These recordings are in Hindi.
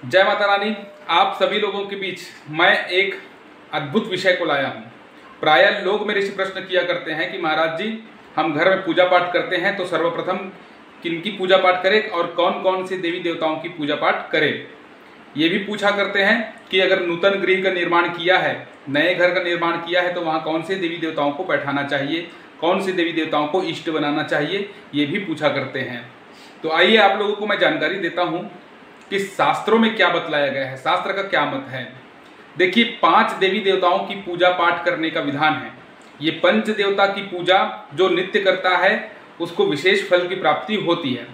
जय माता रानी। आप सभी लोगों के बीच मैं एक अद्भुत विषय को लाया हूँ। प्रायः लोग मेरे से प्रश्न किया करते हैं कि महाराज जी, हम घर में पूजा पाठ करते हैं तो सर्वप्रथम किनकी पूजा पाठ करें और कौन कौन से देवी देवताओं की पूजा पाठ करें। ये भी पूछा करते हैं कि अगर नूतन गृह का निर्माण किया है, नए घर का निर्माण किया है, तो वहाँ कौन से देवी देवताओं को बैठाना चाहिए, कौन से देवी देवताओं को इष्ट बनाना चाहिए, ये भी पूछा करते हैं। तो आइए आप लोगों को मैं जानकारी देता हूँ कि शास्त्रों में क्या बतलाया गया है, शास्त्र का क्या मत है। देखिए, 5 देवी देवताओं की पूजा पाठ करने का विधान है। ये पंच देवता की पूजा जो नित्य करता है उसको विशेष फल की प्राप्ति होती है।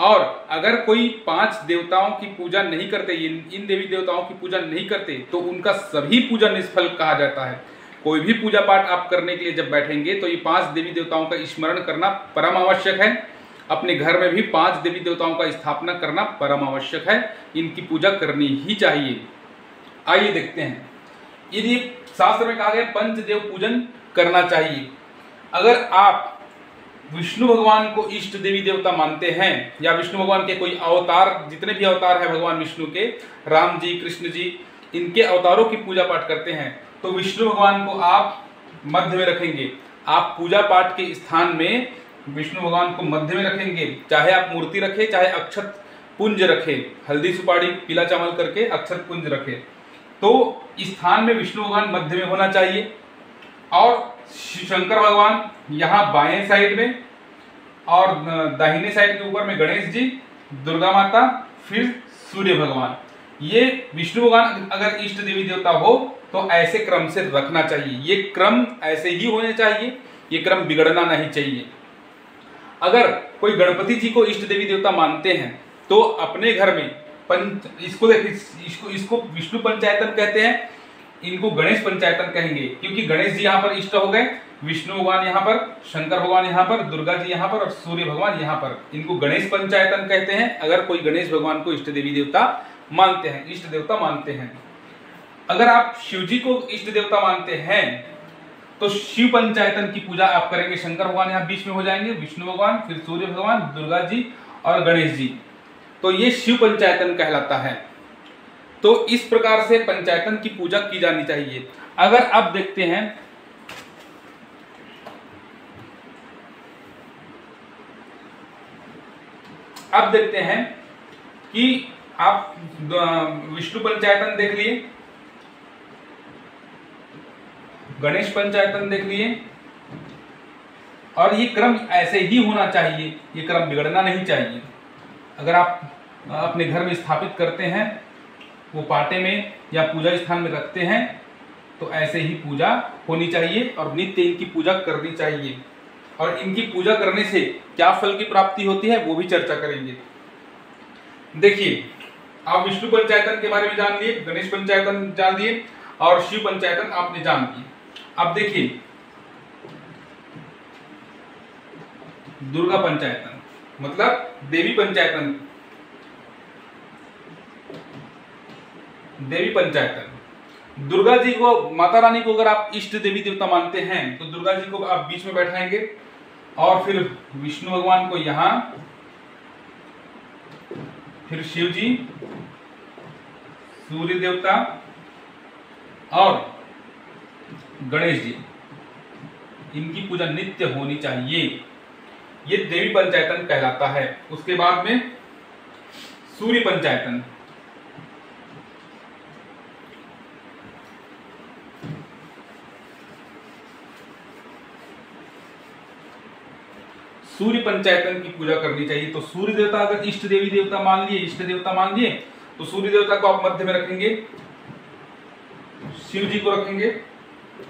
और अगर कोई 5 देवताओं की पूजा नहीं करते, इन देवी देवताओं की पूजा नहीं करते, तो उनका सभी पूजा निष्फल कहा जाता है। कोई भी पूजा पाठ आप करने के लिए जब बैठेंगे तो ये 5 देवी देवताओं का स्मरण करना परम आवश्यक है। अपने घर में भी 5 देवी देवताओं का स्थापना करना परम आवश्यक है। इनकी पूजा करनी ही चाहिए। आइए देखते हैं, यदि शास्त्र में कहा गया पंचदेव पूजन करना चाहिए। अगर आप विष्णु भगवान को इष्ट देवी देवता मानते हैं या विष्णु भगवान के कोई अवतार, जितने भी अवतार है भगवान विष्णु के, राम जी, कृष्ण जी, इनके अवतारों की पूजा पाठ करते हैं, तो विष्णु भगवान को आप मध्य में रखेंगे। आप पूजा पाठ के स्थान में विष्णु भगवान को मध्य में रखेंगे। चाहे आप मूर्ति रखें, चाहे अक्षत पुंज रखें, हल्दी सुपारी पीला चावल करके अक्षत पुंज रखें, तो स्थान में विष्णु भगवान मध्य में होना चाहिए। और शंकर भगवान यहाँ बाएं साइड में, और दाहिने साइड के ऊपर में गणेश जी, दुर्गा माता, फिर सूर्य भगवान। ये विष्णु भगवान अगर इष्ट देवी देवता हो तो ऐसे क्रम से रखना चाहिए। ये क्रम ऐसे ही होने चाहिए, ये क्रम बिगड़ना नहीं चाहिए। अगर कोई गणपति जी को इष्ट देवी देवता मानते हैं तो अपने घर में इसको विष्णु पंचायतन कहते हैं, इनको गणेश पंचायतन कहेंगे, क्योंकि गणेश जी यहाँ पर इष्ट हो गए, विष्णु भगवान यहाँ पर, शंकर भगवान यहाँ पर, दुर्गा जी यहाँ पर और सूर्य भगवान यहाँ पर। इनको गणेश पंचायतन कहते हैं अगर कोई गणेश भगवान को इष्ट देवी देवता मानते हैं, इष्ट देवता मानते हैं। अगर आप शिव जी को इष्ट देवता मानते हैं तो शिव पंचायतन की पूजा आप करेंगे। शंकर भगवान यहाँ बीच में हो जाएंगे, विष्णु भगवान, फिर सूर्य भगवान, दुर्गा जी और गणेश जी, तो ये शिव पंचायतन कहलाता है। तो इस प्रकार से पंचायतन की पूजा की जानी चाहिए। अगर आप देखते हैं, कि आप विष्णु पंचायतन देख लिए, गणेश पंचायतन देख लिए, और ये क्रम ऐसे ही होना चाहिए, ये क्रम बिगड़ना नहीं चाहिए। अगर आप अपने घर में स्थापित करते हैं, वो पाटे में या पूजा स्थान में रखते हैं, तो ऐसे ही पूजा होनी चाहिए और नित्य इनकी पूजा करनी चाहिए। और इनकी पूजा करने से क्या फल की प्राप्ति होती है वो भी चर्चा करेंगे। देखिए, आप विष्णु पंचायतन के बारे में जान लिए, गणेश पंचायतन जान लिए और शिव पंचायतन आपने जान लिए। अब देखिए, दुर्गा पंचायतन मतलब देवी पंचायतन, देवी पंचायतन। दुर्गा जी को, माता रानी को अगर आप इष्ट देवी देवता मानते हैं तो दुर्गा जी को आप बीच में बैठाएंगे, और फिर विष्णु भगवान को यहां, फिर शिव जी, सूर्य देवता और गणेश जी, इनकी पूजा नित्य होनी चाहिए। ये देवी पंचायतन कहलाता है। उसके बाद में सूर्य पंचायतन। सूर्य पंचायतन की पूजा करनी चाहिए। तो सूर्य देवता अगर इष्ट देवी देवता मान लिए, इष्ट देवता मान लिए, तो सूर्य देवता को आप मध्य में रखेंगे, शिव जी को रखेंगे,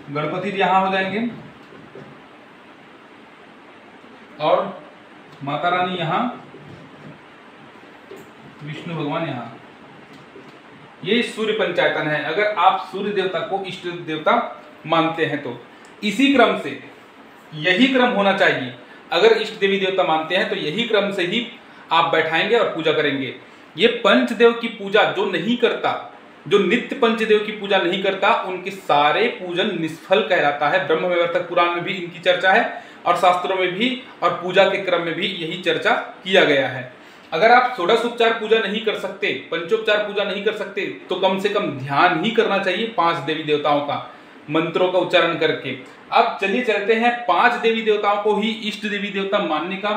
गणपति जी यहां हो जाएंगे और माता रानी यहां, विष्णु भगवान यहां। ये सूर्य पंचायतन है अगर आप सूर्य देवता को इष्ट देवता मानते हैं तो। इसी क्रम से यही क्रम होना चाहिए। अगर इष्ट देवी देवता मानते हैं तो यही क्रम से ही आप बैठाएंगे और पूजा करेंगे। ये पंचदेव की पूजा जो नहीं करता, जो नित्य पंचदेव की पूजा नहीं करता, उनके सारे पूजन निष्फल कहलाता है। ब्रह्म वैवर्तक पुराण में भी इनकी चर्चा है और शास्त्रों में भी और पूजा के क्रम में भी यही चर्चा किया गया है। अगर आप षोडशोपचार पूजा नहीं कर सकते, पंचोपचार पूजा नहीं कर सकते, तो कम से कम ध्यान ही करना चाहिए 5 देवी देवताओं का, मंत्रों का उच्चारण करके। अब चलिए चलते हैं, 5 देवी देवताओं को ही इष्ट देवी देवता मानने का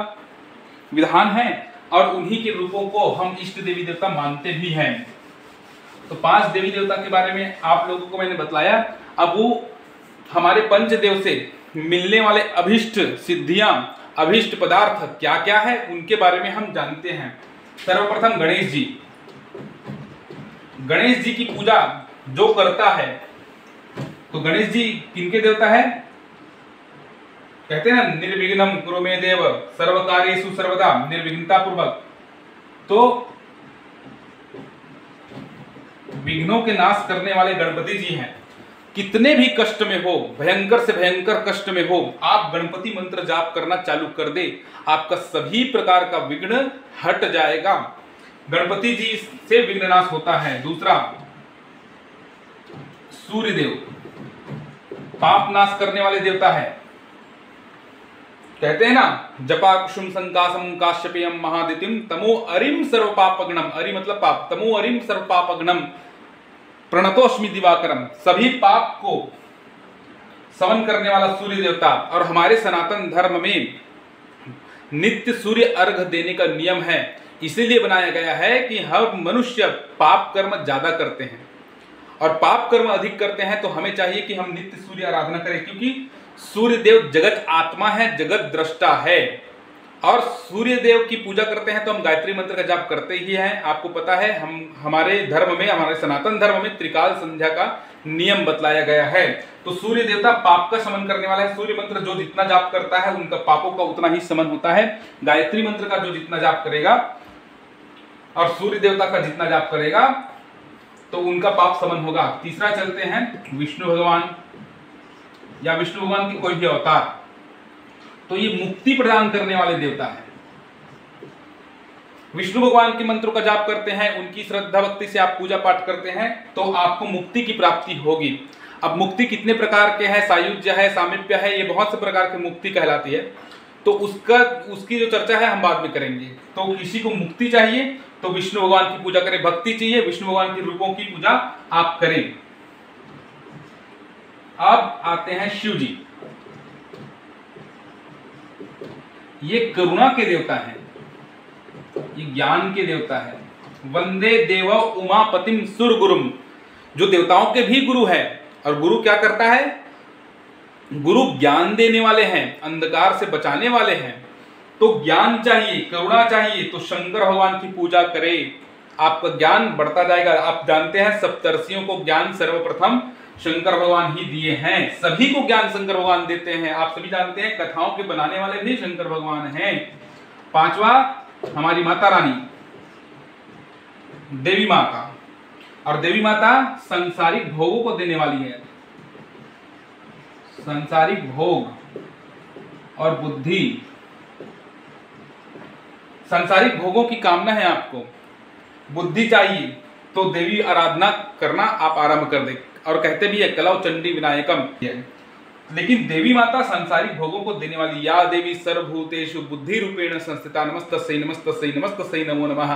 विधान है और उन्हीं के रूपों को हम इष्ट देवी देवता मानते भी हैं। तो 5 देवी देवता के बारे में आप लोगों को मैंने बतलाया। अब वो हमारे पंचदेव से मिलने वाले अभिष्ट सिद्धियां, अभिष्ट पदार्थ क्या क्या है, उनके बारे में हम जानते हैं। सर्वप्रथम गणेश जी। गणेश जी की पूजा जो करता है, तो गणेश जी किनके देवता है? कहते हैं ना, निर्विघ्नम कुरु मे देव सर्वकार्येषु सर्वदा, निर्विघ्नता पूर्वक। तो विघ्नों के नाश करने वाले गणपति जी हैं। कितने भी कष्ट में हो, भयंकर से भयंकर कष्ट में हो, आप गणपति मंत्र जाप करना चालू कर दे, आपका सभी प्रकार का विघ्न हट जाएगा। गणपति जी से विघ्न नाश होता है। दूसरा, सूर्यदेव पाप नाश करने वाले देवता है। कहते हैं ना, जपा कुसुम संकासम काश्यपेयम महादितिम तमो अरिम सर्व पापग्नम, अरि मतलब पाप, तमो अरिम सर्व पापग्नम प्रणतोस्मि दिवाकरम, सभी पाप को समन करने वाला सूर्य देवता। और हमारे सनातन धर्म में नित्य सूर्य अर्घ देने का नियम है, इसीलिए बनाया गया है कि हर मनुष्य पाप कर्म ज्यादा करते हैं और पाप कर्म अधिक करते हैं, तो हमें चाहिए कि हम नित्य सूर्य आराधना करें, क्योंकि सूर्य देव जगत आत्मा है, जगत दृष्टा है। और सूर्य देव की पूजा करते हैं तो हम गायत्री मंत्र का जाप करते ही हैं। आपको पता है, हम हमारे धर्म में, हमारे सनातन धर्म में त्रिकाल संध्या का नियम बतलाया गया है। तो सूर्य देवता पाप का शमन करने वाला है। सूर्य मंत्र जो जितना जाप करता है उनका पापों का उतना ही शमन होता है। गायत्री मंत्र का जो जितना जाप करेगा और सूर्य देवता का जितना जाप करेगा तो उनका पाप शमन होगा। तीसरा चलते हैं, विष्णु भगवान या विष्णु भगवान की कोई भी अवतार, तो ये मुक्ति प्रदान करने वाले देवता है। विष्णु भगवान के मंत्रों का जाप करते हैं, उनकी श्रद्धा भक्ति से आप पूजा पाठ करते हैं तो आपको मुक्ति की प्राप्ति होगी। अब मुक्ति कितने प्रकार के हैं? सायुज्य है, सामीप्य है, ये बहुत से प्रकार की मुक्ति कहलाती है। तो उसकी जो चर्चा है हम बाद में करेंगे। तो किसी को मुक्ति चाहिए तो विष्णु भगवान की पूजा करें, भक्ति चाहिए विष्णु भगवान के रूपों की पूजा आप करें। अब आते हैं शिव जी। ये करुणा के देवता हैं, ये ज्ञान के देवता है। वंदे देव उमापतिम सुर गुरुम, जो देवताओं के भी गुरु है। और गुरु क्या करता है? गुरु ज्ञान देने वाले हैं, अंधकार से बचाने वाले हैं। तो ज्ञान चाहिए, करुणा चाहिए, तो शंकर भगवान की पूजा करें, आपका ज्ञान बढ़ता जाएगा। आप जानते हैं सप्तर्षियों को ज्ञान सर्वप्रथम शंकर भगवान ही दिए हैं। सभी को ज्ञान शंकर भगवान देते हैं। आप सभी जानते हैं कथाओं के बनाने वाले भी शंकर भगवान हैं। पांचवा, हमारी माता रानी देवी माता। और देवी माता संसारिक भोगों को देने वाली है। संसारिक भोग और बुद्धि, संसारिक भोगों की कामना है आपको, बुद्धि चाहिए, तो देवी आराधना करना आप आरंभ कर दे। और कहते भी है कलौ चंडी विनायकम। लेकिन देवी माता संसारिक भोगों को देने वाली, या देवी सर्वभूतेषु बुद्धि रूपेण संस्थिता नमस्तस्यै नमस्तस्यै नमस्तस्यै नमो नमः।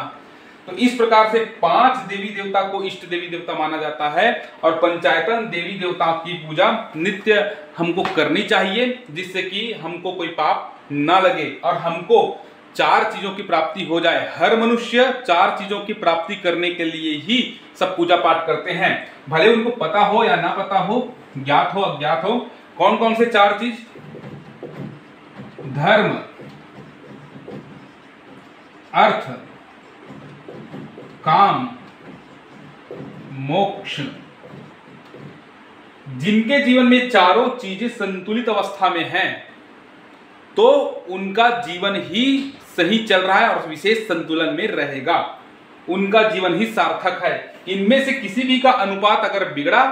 तो इस प्रकार से 5 देवी देवता को इष्ट देवी देवता माना जाता है। और पंचायतन देवी देवताओं की पूजा नित्य हमको करनी चाहिए, जिससे कि हमको कोई पाप ना लगे और हमको 4 चीजों की प्राप्ति हो जाए। हर मनुष्य 4 चीजों की प्राप्ति करने के लिए ही सब पूजा पाठ करते हैं, भले उनको पता हो या ना पता हो, ज्ञात हो अज्ञात हो। कौन कौन से 4 चीज? धर्म, अर्थ, काम, मोक्ष। जिनके जीवन में चारों चीजें संतुलित अवस्था में हैं, तो उनका जीवन ही सही चल रहा है और विशेष संतुलन में रहेगा, उनका जीवन ही सार्थक है। इनमें से किसी भी का अनुपात अगर बिगड़ा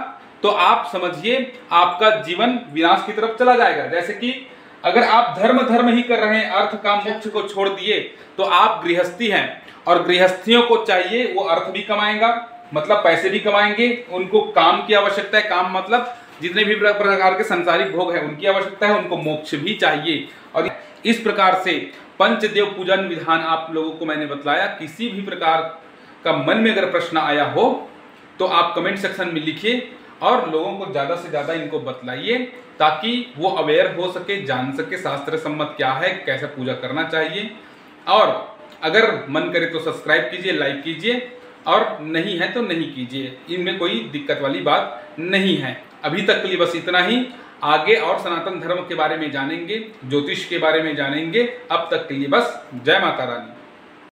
तो आप समझिए आपका जीवन विनाश की तरफ चला जाएगा। जैसे कि अगर आप धर्म ही कर रहे हैं, अर्थ काम मोक्ष को छोड़ दिए, तो आप गृहस्थी हैं और गृहस्थियों को चाहिए वो अर्थ भी कमाएगा, मतलब पैसे भी कमाएंगे, उनको काम की आवश्यकता है, काम मतलब जितने भी प्रकार के संसारिक भोग है उनकी आवश्यकता है, उनको मोक्ष भी चाहिए। और इस प्रकार से पंचदेव पूजन विधान आप लोगों को मैंने बतलाया। किसी भी प्रकार का मन में अगर प्रश्न आया हो तो आप कमेंट सेक्शन में लिखिए और लोगों को ज़्यादा से ज़्यादा इनको बतलाइए, ताकि वो अवेयर हो सके, जान सके शास्त्र सम्मत क्या है, कैसे पूजा करना चाहिए। और अगर मन करे तो सब्सक्राइब कीजिए, लाइक कीजिए, और नहीं है तो नहीं कीजिए, इनमें कोई दिक्कत वाली बात नहीं है। अभी तक के लिए बस इतना ही। आगे और सनातन धर्म के बारे में जानेंगे, ज्योतिष के बारे में जानेंगे। अब तक के लिए बस जय माता रानी।